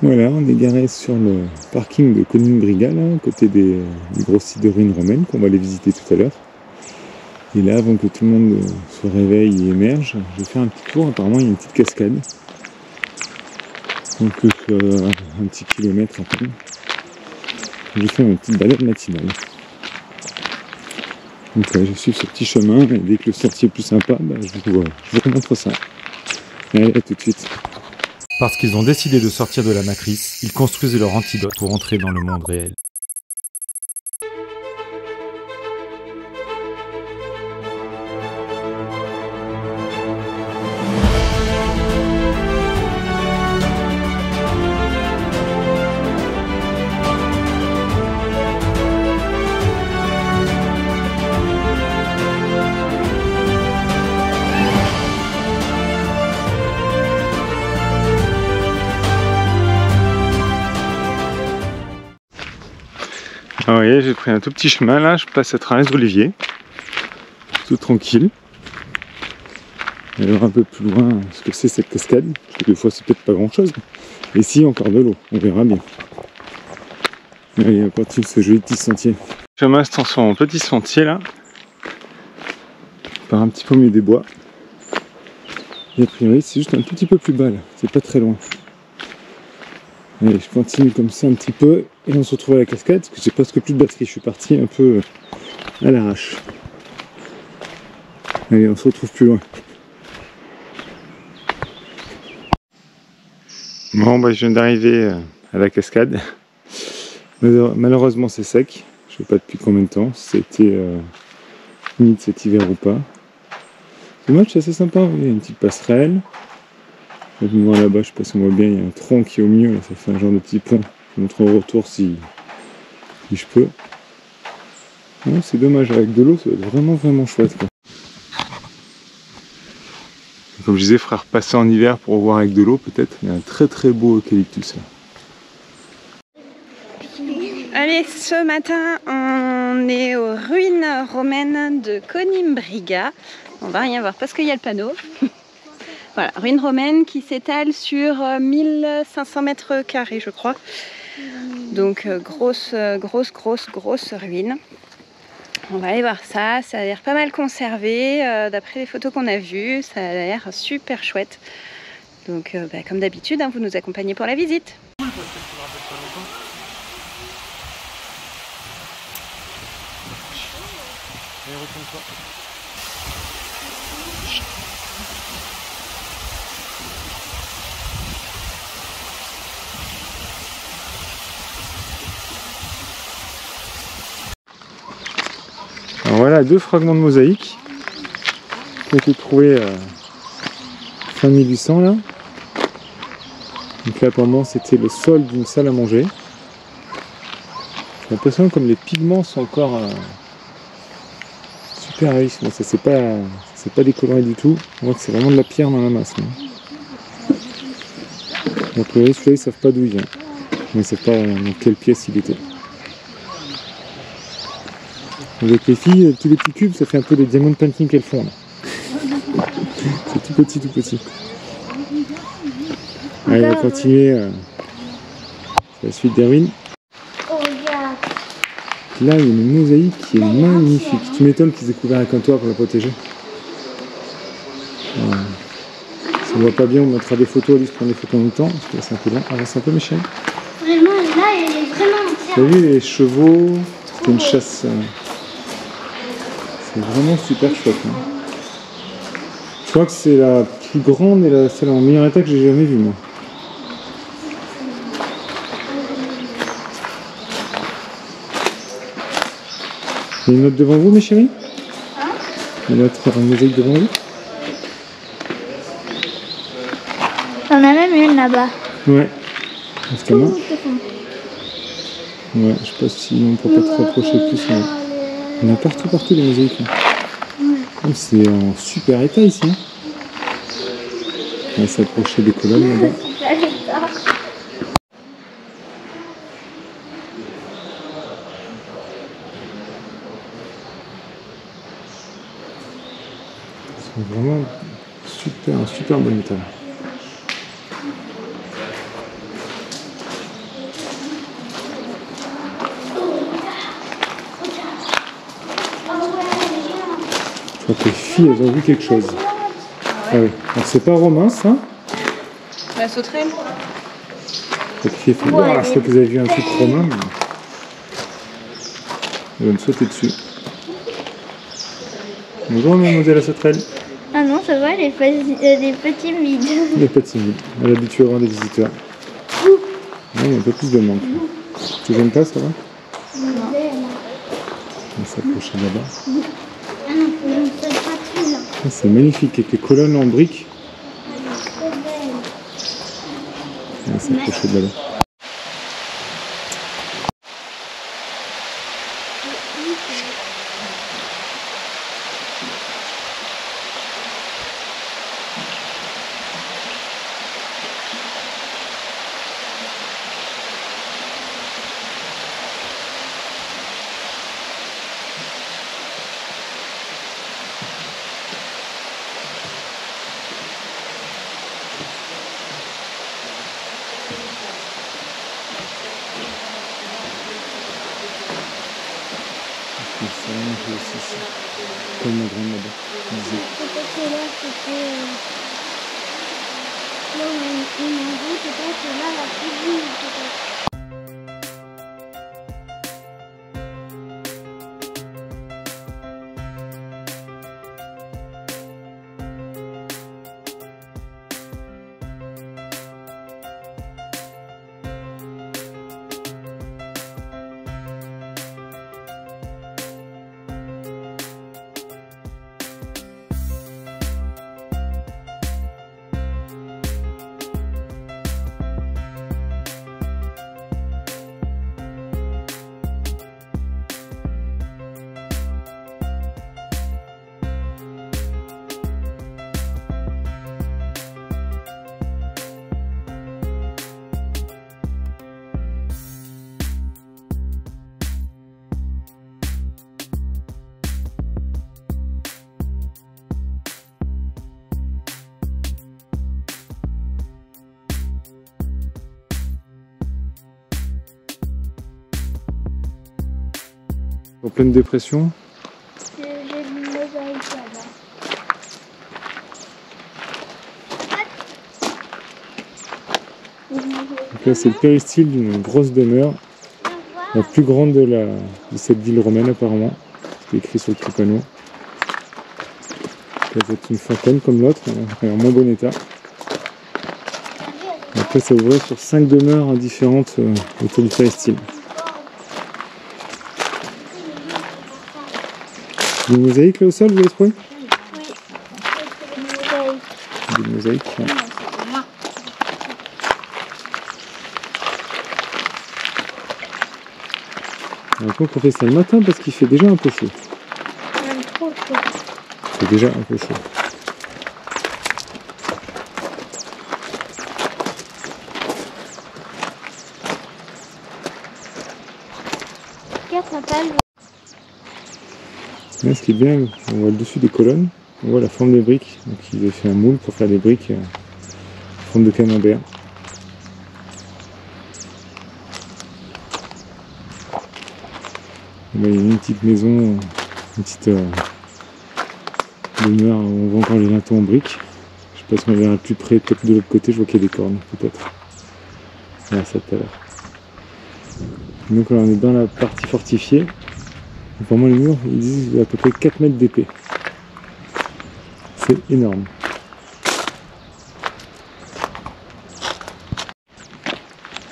Voilà, on est garé sur le parking de Conin Briga, là, à côté du gros site de ruines romaines qu'on va aller visiter tout à l'heure. Et là, avant que tout le monde se réveille et émerge, je vais faire un petit tour. Apparemment, il y a une petite cascade. Donc, un petit kilomètre à peine. Je vais faire une petite balade matinale. Donc, je vais suivre ce petit chemin. Et dès que le sentier est plus sympa, je vous remontre ça. Allez, à tout de suite. Parce qu'ils ont décidé de sortir de la matrice, ils construisent leur antidote pour entrer dans le monde réel. Alors, vous voyez, j'ai pris un tout petit chemin là, je passe à travers les oliviers, tout tranquille. Et alors un peu plus loin, ce que c'est cette cascade, parce que des fois c'est peut-être pas grand chose. Et ici encore de l'eau, on verra bien. Allez, on continue ce joli petit sentier. Le chemin se transforme en petit sentier là, par un petit peu au milieu des bois. Et a priori c'est juste un tout petit peu plus bas là, c'est pas très loin. Allez, je continue comme ça un petit peu et on se retrouve à la cascade parce que j'ai presque plus de batterie, je suis parti un peu à l'arrache. Allez, on se retrouve plus loin. Bon, je viens d'arriver à la cascade. Malheureusement c'est sec, je sais pas depuis combien de temps, si c'était humide cet hiver ou pas. Dommage, c'est assez sympa, il y a une petite passerelle. Là-bas, je sais pas si on voit bien, il y a un tronc qui est au milieu, là, ça fait un genre de petit pont. Je vous montre au retour si je peux. Non, c'est dommage, avec de l'eau, ça va être vraiment chouette, quoi. Comme je disais, frère, passer en hiver pour voir avec de l'eau, peut-être. Il y a un très beau eucalyptus, là. Allez, ce matin, on est aux ruines romaines de Conin Briga. On va rien voir parce qu'il y a le panneau. Voilà, ruines romaines qui s'étalent sur 1500 mètres carrés, je crois. Donc, grosse ruine. On va aller voir ça. Ça a l'air pas mal conservé. D'après les photos qu'on a vues, ça a l'air super chouette. Donc, comme d'habitude, vous nous accompagnez pour la visite. Alors voilà, 2 fragments de mosaïque qui ont été trouvés fin 1800 là. Donc là pour moi c'était le sol d'une salle à manger. J'ai l'impression comme les pigments sont encore super riches. Bon, ça c'est pas décoloré du tout. On voit que c'est vraiment de la pierre dans la masse. Hein. Donc celui-là ils savent pas d'où il vient. Mais ils savent pas dans quelle pièce il était. Avec les filles, tous les petits cubes, ça fait un peu les diamond painting qu'elles font là. C'est tout petit. Allez, on va continuer la suite des ruines. Là, il y a une mosaïque qui est magnifique. Tu m'étonnes qu'ils aient couvert un comptoir pour la protéger. Si on voit pas bien, on mettra des photos, Alice prend des photos en même temps, parce que là c'est un peu long. Avance un peu, Michel. Vraiment, là, elle est vraiment entière. T'as vu les chevaux? C'était une chasse. C'est vraiment super chouette. Hein. Je crois que c'est la plus grande et celle en meilleur état que j'ai jamais vue, moi. Il y a une autre devant vous, mes chéris? Hein? Il y a une autre mosaïque devant vous? On a même une là-bas. Ouais. Justement. Ouais, je sais pas si on peut pas te rapprocher plus. Mais... Il y en a partout les mosaïques. Oh, c'est en super état ici. Hein. On va s'approcher des colonnes là-bas. C'est vraiment super bon état. Je crois que les filles, elles ont vu quelque chose. Ah oui. Alors c'est pas romain ça? La sauterelle. Les filles font, ouah, je crois que vous avez vu un truc romain. Mais... elle va me sauter dessus. Bonjour mademoiselle la sauterelle. Ah non, ça va, les petits mides. Les petits mides. Elle est habituée à avoir des visiteurs. Il y a un peu plus de manque. Tu gênes pas, ça va? Non. On va s'approcher là-bas. Ah non, c'est pas tout là. C'est magnifique avec les colonnes en briques. On va s'approcher de là-bas. Comme ma grand-mère disait. Peut-être que là, c'était... là où on a vu, peut-être que là, la cuisine, peut-être. En pleine dépression. J'ai une mosaïque là-bas. Donc là c'est le péristyle d'une grosse demeure, la plus grande de cette ville romaine apparemment. C'est écrit sur le petit panneau. C'est une fontaine comme l'autre, en moins bon état. Après ça ouvrait sur 5 demeures différentes autour du péristyle. Des mosaïques là au sol, vous les trouvez? Oui, c'est une mosaïque. Des mosaïques, ouais. Alors, on fait ça le matin parce qu'il fait déjà un peu chaud. Même trop chaud. Il fait déjà un peu chaud. Regarde, papa, Là, ce qui est bien, on voit le dessus des colonnes, on voit la forme des briques. Donc ils avaient fait un moule pour faire des briques en forme de camembert. Là, il y a une petite maison, une petite demeure où on voit encore les linteaux en briques. Je sais pas si on verra plus près, peut-être de l'autre côté, je vois qu'il y a des cornes, peut-être. Voilà, ça tout à l'heure. Donc là, on est dans la partie fortifiée. Pour moi, les murs, ils disent à peu près 4 mètres d'épais. C'est énorme.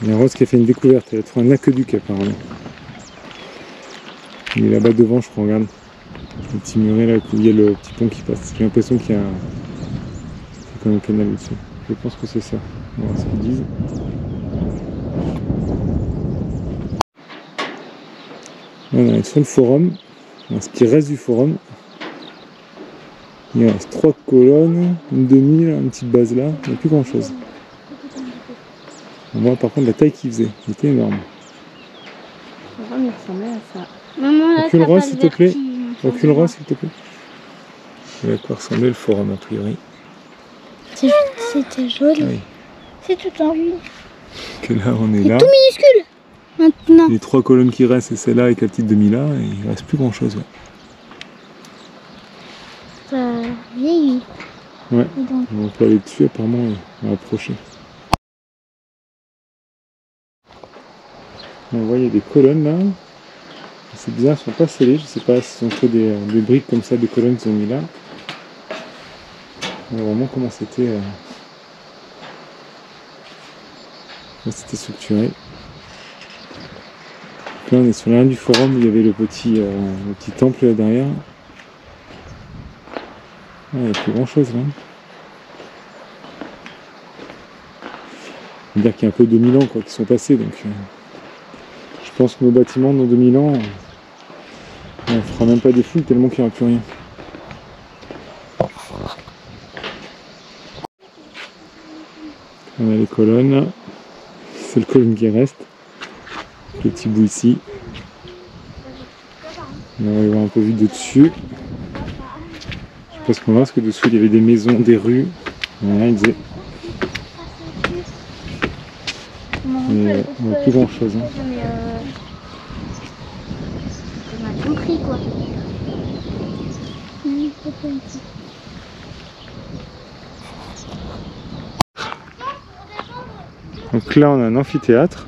Il y a Rose qui a fait une découverte, elle a trouvé un aqueduc apparemment. Il est là-bas devant, je crois, regarde. Le petit muret là où il y a le petit pont qui passe. J'ai l'impression qu'il y a comme un canal au-dessus. Je pense que c'est ça. On va voir ce qu'ils disent. Là, on est sur le forum. Alors, ce qui reste du forum. Il reste 3 colonnes, une demi, là, une petite base là. Il n'y a plus grand chose. On voit par contre la taille qu'il faisait. Il était énorme. Il ressemblait à ça. maman, là, Recule t'as Rose, pas s'il le te plaît. vertige. Recule Rose, s'il te plaît. À quoi ressemblait le forum a priori. C'était joli. Oui. C'est tout en ruine. Que là on est C'est là. tout minuscule. Maintenant. Les 3 colonnes qui restent, c'est celle-là avec la petite demi là, et il reste plus grand chose. Ouais. Ouais, Et donc, on peut aller dessus apparemment, on va approcher. On voit il y a des colonnes là. C'est bizarre, elles sont pas scellées, je sais pas si ce sont que des briques comme ça, des colonnes qu'ils ont mis là. On voit vraiment comment c'était structuré. Là on est sur l'un du forum où il y avait le petit temple là derrière. Ah, il n'y a plus grand chose là. On va dire qu'il y a un peu 2000 ans quoi, qui sont passés, donc je pense que nos bâtiments dans 2000 ans, on ne fera même pas des fouilles tellement qu'il n'y aura plus rien. On a les colonnes, c'est le colonne qui reste, le petit bout ici. On va avoir un peu vu de dessus. Je sais pas ce qu'on voit, parce que dessous il y avait des maisons, des rues. Voilà, il disait. Mais on n'a plus grand chose. Hein. on a compris quoi. Donc là on a un amphithéâtre.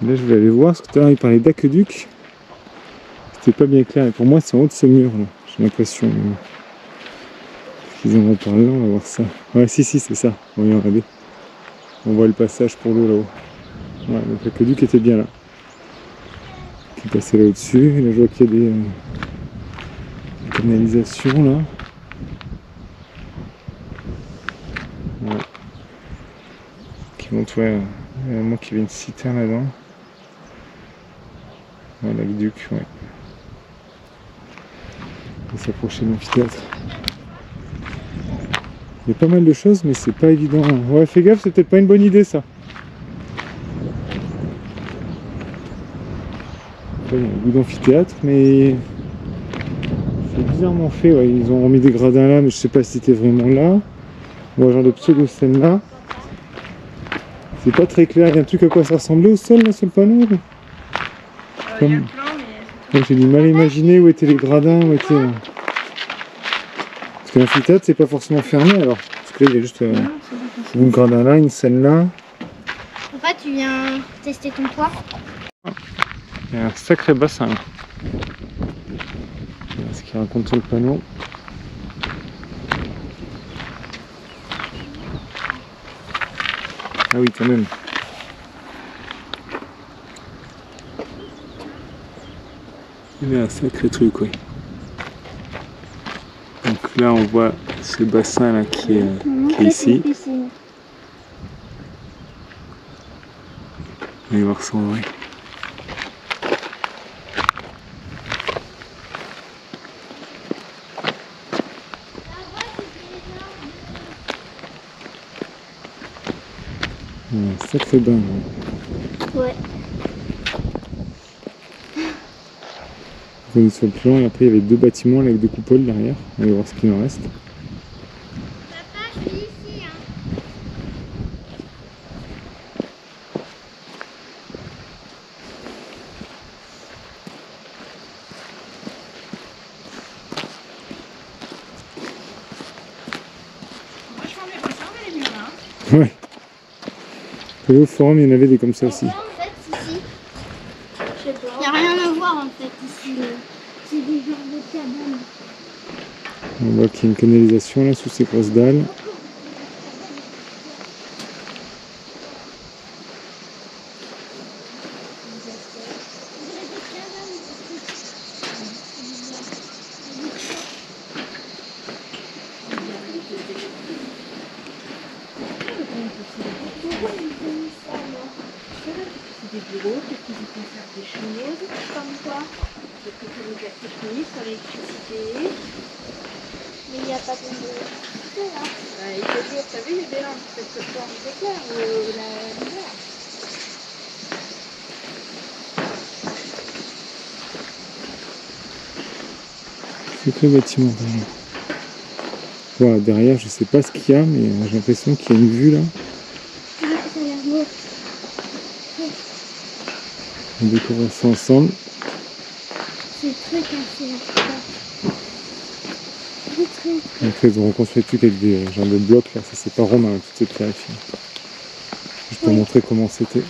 Là je vais aller voir, parce que tout à l'heure il parlait d'aqueduc. C'était pas bien clair, et pour moi c'est en haut de ce mur là, j'ai l'impression. Ils en vont parler, on va voir ça. Ouais si c'est ça, oui regardez. On voit le passage pour l'eau là-haut. Ouais, donc l'aqueduc était bien là. Qui passait là au-dessus, et là je vois qu'il y a des canalisations là. Ouais. Qui montent, ouais, il y a un moment qu'il y avait une citerne là-dedans. Ouais, l'aqueduc, ouais. On va s'approcher de l'amphithéâtre. Il y a pas mal de choses, mais c'est pas évident. Ouais, fais gaffe, c'est peut-être pas une bonne idée ça. Il y a un goût d'amphithéâtre, mais c'est bizarrement fait. Ouais. Ils ont remis des gradins là, mais je sais pas si c'était vraiment là. On voit genre de pseudo-scène là. C'est pas très clair. Il y a un truc à quoi ça ressemblait au sol là sur le panneau là. Il y a le plan, mais... Ouais, j'ai du mal à imaginer où étaient les gradins, où étaient... Parce que l'amphithéâtre c'est pas forcément fermé alors. Parce que là il y a juste un gradin là, une scène là. En fait, tu viens tester ton toit. Il y a un sacré bassin là. Voilà ce qu'il raconte sur le panneau. Ah oui, quand même. Il y a un sacré truc, oui. Donc là, on voit ce bassin là qui est ici. On va voir ça en vrai. Il y a un sacré bain. Ouais. On est sur le plan et après il y avait deux bâtiments là, avec deux coupoles derrière. On va voir ce qu'il en reste. Papa, je suis ici. Hein. Vachement bien conservé les murs là. Ouais. Et au forum, il y en avait des comme ça aussi. En fait, ici. Il n'y a rien à voir en fait ici. C'est des genres de cabanes. On voit qu'il y a une canalisation là sous ces grosses dalles. Des bureaux, peut-être qu'ils y conservent des choses. Comme quoi? Peut-être que c'est des techniques sur l'électricité. Mais il n'y a pas d'électricité là. Il faut toujours, t'as vu les bélanges, peut-être que le soir il éclaire ou l'hiver. C'est que le bâtiment derrière. Voilà, derrière, je sais pas ce qu'il y a, mais j'ai l'impression qu'il y a une vue là. Ah, ça a l'air beau. On découvre ça ensemble. C'est très cassé. Donc ils ont reconstruit le truc avec des genres de blocs là, ça c'est pas romain avec toutes ces pierres ici. Je peux montrer comment c'était.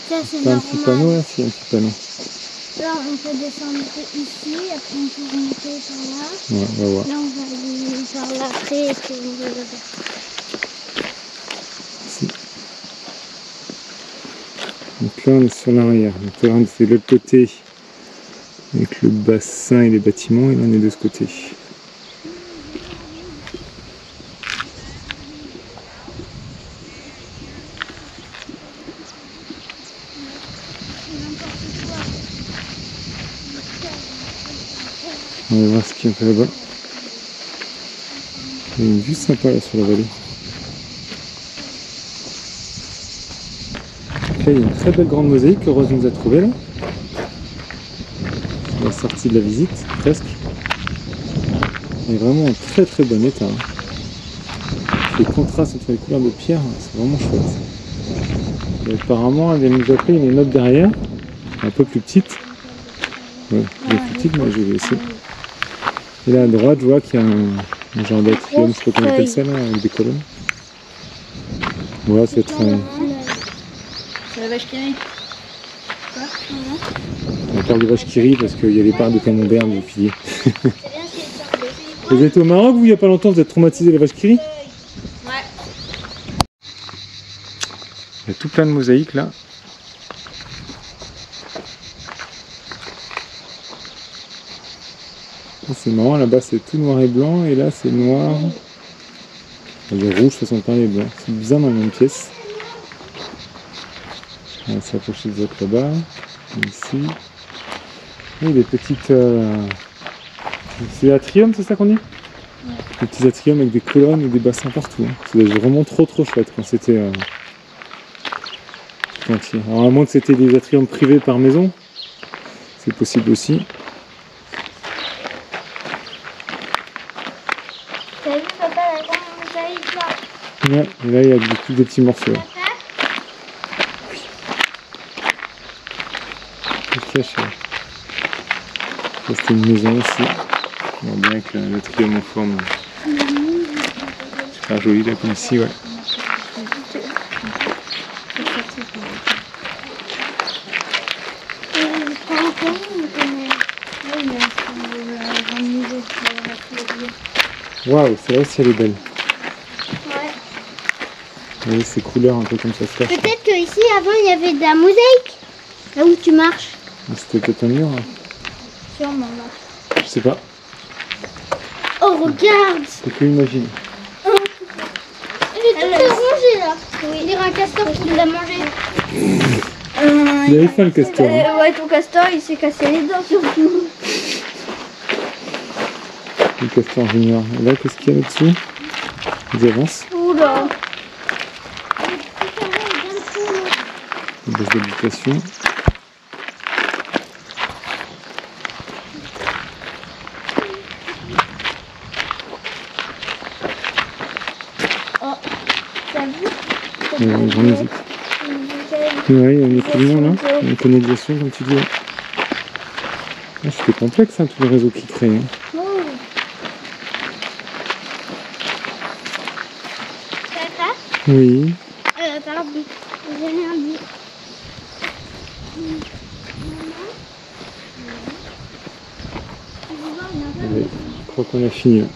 Ça, c'est Pas un petit panneau là, si un petit panneau. Là, on peut descendre ici, après on peut remonter par là. Ouais, on va voir. Là, on va aller par là après et puis on va là-bas. Ici. Donc là on est sur l'arrière. Donc là on est de l'autre côté avec le bassin et les bâtiments et là on est de ce côté. On va voir ce qu'il y a fait là-bas. Il y a une vue sympa là sur la vallée. Là, il y a une très belle grande mosaïque que Rose nous a trouvée là. À la sortie de la visite, presque. Elle est vraiment en très très bon état. Les contrastes entre les couleurs de pierre, c'est vraiment chouette. Et apparemment, elle nous a pris une autre derrière, un peu plus petite. Ouais, elle est plus petite, mais je vais laisser. Et là à droite, je vois qu'il y a un genre d'atrium, je sais pas comment on appelle ça là, avec des colonnes. Voilà, c'est être C'est la vache qui rit. on parle de vache qui rit parce qu'il y a les parts de camembert des piliers. Vous êtes au Maroc, vous, il n'y a pas longtemps, vous êtes traumatisé la vache qui rit? Ouais. Il y a tout plein de mosaïques là. C'est marrant, là-bas c'est tout noir et blanc et là c'est noir. Les rouges, ce sont pas les blancs. C'est bizarre dans la même pièce. On va s'approcher des autres là-bas. Ici. Oui, des petites. C'est atrium, c'est ça qu'on dit? Ouais. Des petits atriums avec des colonnes et des bassins partout. Hein. C'est vraiment trop chouette quand c'était entier. Alors à moins que c'était des atriums privés par maison, c'est possible aussi. T'as vu papa la grande mosaïque là? Ouais, et là il y a des petits morceaux. Là. Caché. Ça c'était une maison aussi. On voit bien avec l'atrium en forme. Super joli là comme ici, ouais. Waouh, celle-là aussi elle est belle. Ouais. Vous voyez ces couleurs un peu comme ça se cache. Peut-être qu'ici avant il y avait de la mosaïque. Là où tu marches. C'était peut-être un mur. Hein. Sûrement là. Je sais pas. Oh regarde. C'est que imagine. Il est tout rongé là. Oui. Il dirait un castor qui nous a mangé. Il avait faim le castor. Hein. Ouais, ton castor il s'est cassé les dents surtout. Le castor junior. Et là, qu'est-ce qu'il y a là-dessous? Ils avancent. Oula. Une base d'habitation. Oh, t'as vu? Il y a une grande musique. Ouais, il y a un écoulement là, une canalisation comme tu dis. Ah, c'était complexe hein, tous les réseaux qu'ils créent. Hein. Oh. Papa? Oui. Pardon, j'ai rien dit. Allez, je crois qu'on a fini là.